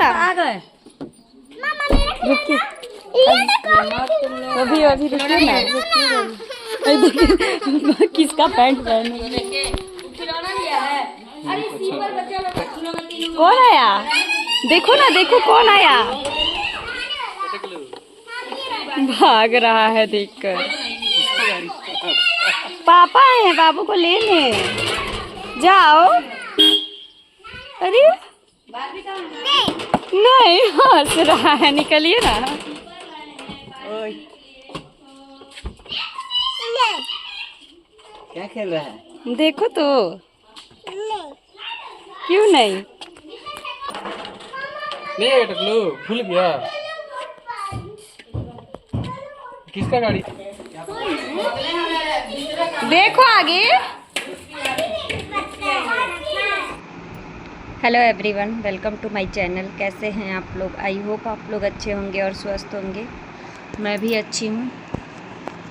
ना। आ गए। रुकिए अभी अभी रुकिए ना। देखिए किसका पैंट पहने। खिलौना लिया है। अरे सीपर बच्चा लोग खिलौना तीनों कौन आया? देखो ना, देखो कौन आया। भाग रहा है देखकर। पापा आए हैं बाबू को लेने। जाओ। अरे नहीं हंस रहा है, निकलिए ना। क्या खेल रहा है? देखो तो। क्यों नहीं? ले टकलू, भूल गया किसका गाड़ी? देखो आगे। Hello everyone, welcome to my channel. कैसे हैं आप लोग? आई होप आप लोग अच्छे होंगे और स्वस्थ होंगे। मैं भी अच्छी हूँ।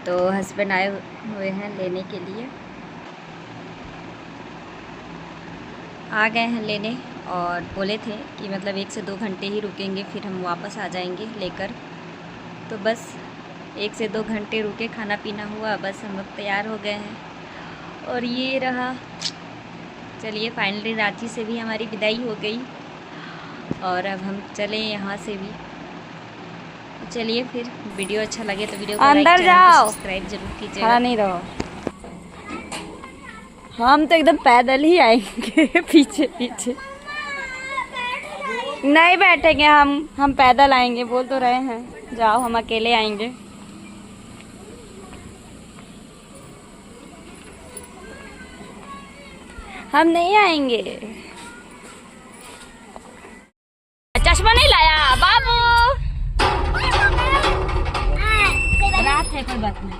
तो हस्बैंड आए हुए हैं लेने के लिए, आ गए हैं लेने और बोले थे कि मतलब 1 से 2 घंटे ही रुकेंगे, फिर हम वापस आ जाएंगे लेकर। तो बस 1 से 2 घंटे रुके, खाना पीना हुआ, बस हम लोग तैयार हो गए हैं। और ये रहा। चलिए फाइनली रांची से भी हमारी विदाई हो गई और अब हम चले यहाँ से भी। तो चलिए फिर, वीडियो अच्छा लगे तो वीडियो को लाइक, चैनल को सब्सक्राइब जरूर कीजिएगा। खड़ा नहीं रहो, हम तो एकदम पैदल ही आएंगे। पीछे पीछे नहीं बैठेंगे, हम पैदल आएंगे। बोल तो रहे हैं जाओ, हम अकेले आएंगे। हम नहीं आएंगे। चश्मा नहीं लाया बाबू? रात है, कोई बात नहीं।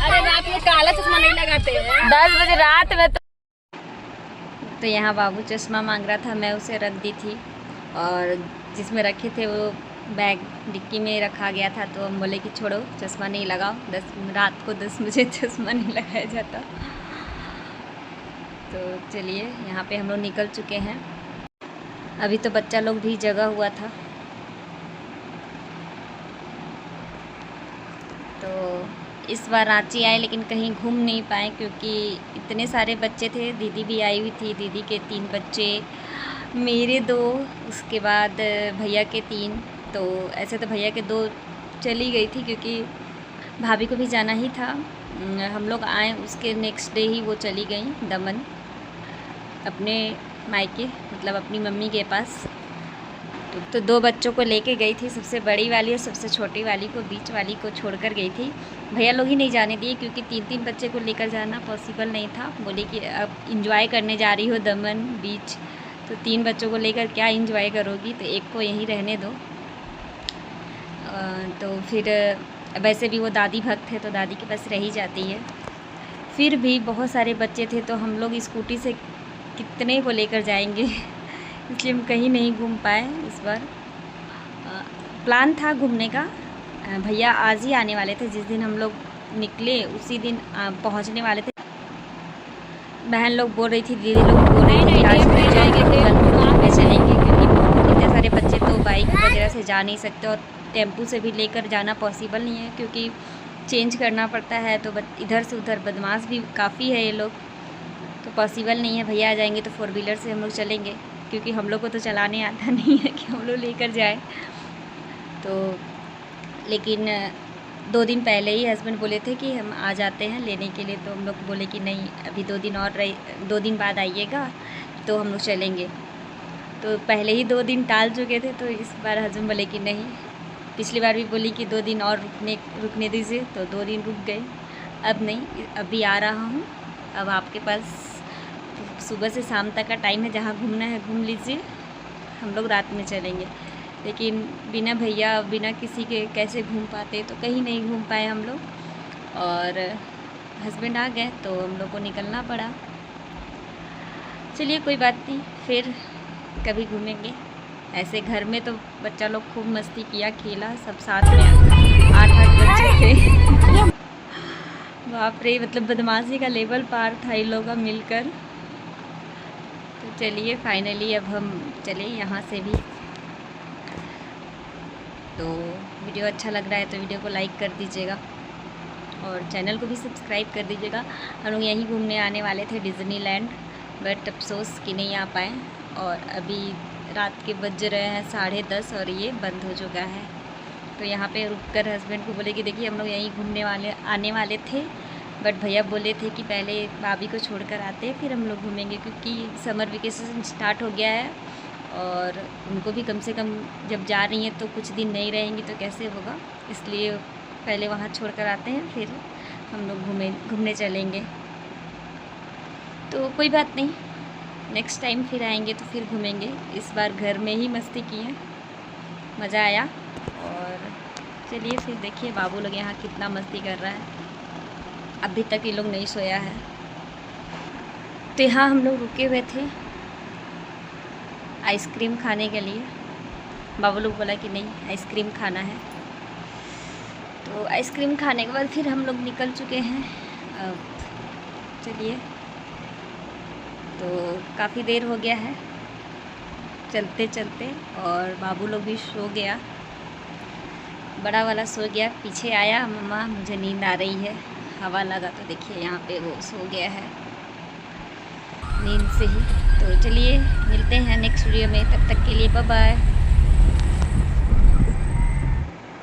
अरे रात में काला चश्मा नहीं लगाते हैं। 10 बजे रात में तो यहाँ बाबू चश्मा मांग रहा था, मैं उसे रख दी थी। और जिसमें रखे थे वो बैग डिक्की में रखा गया था, तो हम बोले कि छोड़ो चश्मा नहीं लगाओ। रात को 10 बजे चश्मा नहीं लगाया जाता। तो चलिए यहाँ पे हम लोग निकल चुके हैं। अभी तो बच्चा लोग भी जगा हुआ था। तो इस बार रांची आए लेकिन कहीं घूम नहीं पाए क्योंकि इतने सारे बच्चे थे। दीदी भी आई हुई थी, दीदी के 3 बच्चे, मेरे 2, उसके बाद भैया के 3। तो ऐसे तो भैया के 2 चली गई थी क्योंकि भाभी को भी जाना ही था। हम लोग आए उसके नेक्स्ट डे ही वो चली गई दमन अपने मायके, मतलब अपनी मम्मी के पास। तो 2 बच्चों को लेके गई थी, सबसे बड़ी वाली और सबसे छोटी वाली को, बीच वाली को छोड़कर गई थी। भैया लोग ही नहीं जाने दिए क्योंकि 3-3 बच्चे को लेकर जाना पॉसिबल नहीं था। बोली कि अब इंजॉय करने जा रही हो दमन बीच, तो 3 बच्चों को लेकर क्या इंजॉय करोगी, तो एक को यहीं रहने दो। तो फिर वैसे भी वो दादी भक्त है तो दादी के पास रह ही जाती है। फिर भी बहुत सारे बच्चे थे तो हम लोग स्कूटी से कितने को लेकर जाएंगे, इसलिए हम कहीं नहीं घूम पाए इस बार। प्लान था घूमने का, भैया आज ही आने वाले थे। जिस दिन हम लोग निकले उसी दिन पहुंचने वाले थे। बहन लोग बोल रही थी, दीदी लोग बोल रही थी आज में चलेंगे क्योंकि इतने सारे बच्चे तो बाइक वगैरह से जा नहीं सकते और टेम्पू से भी लेकर जाना पॉसिबल नहीं है क्योंकि चेंज करना पड़ता है। तो इधर से उधर बदमाश भी काफ़ी है ये लोग, तो पॉसिबल नहीं है। भैया आ जाएंगे तो 4 व्हीलर से हम लोग चलेंगे क्योंकि हम लोग को तो चलाने आता नहीं है कि हम लोग लेकर जाए। तो लेकिन 2 दिन पहले ही हस्बैंड बोले थे कि हम आ जाते हैं लेने के लिए, तो हम लोग बोले कि नहीं अभी 2 दिन और 2 दिन बाद आइएगा तो हम लोग चलेंगे। तो पहले ही 2 दिन टाल चुके थे, तो इस बार हस्बैंड बोले कि नहीं। पिछली बार भी बोली कि 2 दिन और रुकने दीजिए, तो 2 दिन रुक गए। अब नहीं, अभी आ रहा हूँ। अब आपके पास सुबह से शाम तक का टाइम है, जहाँ घूमना है घूम लीजिए, हम लोग रात में चलेंगे। लेकिन बिना भैया बिना किसी के कैसे घूम पाते, तो कहीं नहीं घूम पाए हम लोग। और हस्बैंड आ गए तो हम लोग को निकलना पड़ा। चलिए कोई बात नहीं, फिर कभी घूमेंगे। ऐसे घर में तो बच्चा लोग खूब मस्ती किया, खेला, सब साथ में 8-8 बच्चे थे। बाप रे, मतलब बदमाशी का लेवल पार था इन लोगों का मिलकर। तो चलिए फाइनली अब हम चले यहाँ से भी। तो वीडियो अच्छा लग रहा है तो वीडियो को लाइक कर दीजिएगा और चैनल को भी सब्सक्राइब कर दीजिएगा। हम लोग यहीं घूमने आने वाले थे डिज़्नीलैंड, बट अफसोस कि नहीं आ पाए और अभी रात के बज रहे हैं 10:30 और ये बंद हो चुका है। तो यहाँ पे रुककर हस्बैंड को बोले कि देखिए हम लोग यहीं आने वाले थे, बट भैया बोले थे कि पहले भाभी को छोड़कर आते हैं फिर हम लोग घूमेंगे, क्योंकि समर वेकेशन स्टार्ट हो गया है और उनको भी कम से कम जब जा रही हैं तो कुछ दिन नहीं रहेंगी तो कैसे होगा, इसलिए पहले वहाँ छोड़कर आते हैं फिर हम लोग घूमने चलेंगे। तो कोई बात नहीं, नेक्स्ट टाइम फिर आएंगे तो फिर घूमेंगे। इस बार घर में ही मस्ती की है, मज़ा आया। और चलिए फिर देखिए बाबू लोग यहाँ कितना मस्ती कर रहा है, अभी तक ये लोग नहीं सोया है। तो यहाँ हम लोग रुके हुए थे आइसक्रीम खाने के लिए। बाबू लोग बोला कि नहीं आइसक्रीम खाना है, तो आइसक्रीम खाने के बाद फिर हम लोग निकल चुके हैं। अब चलिए, तो काफ़ी देर हो गया है चलते चलते और बाबू लोग भी सो गया, बड़ा वाला सो गया। पीछे आया मम्मा मुझे नींद आ रही है, हवा लगा तो देखिए यहाँ पे वो सो गया है नींद से ही। तो चलिए मिलते हैं नेक्स्ट वीडियो में, तब तक के लिए बाय बाय।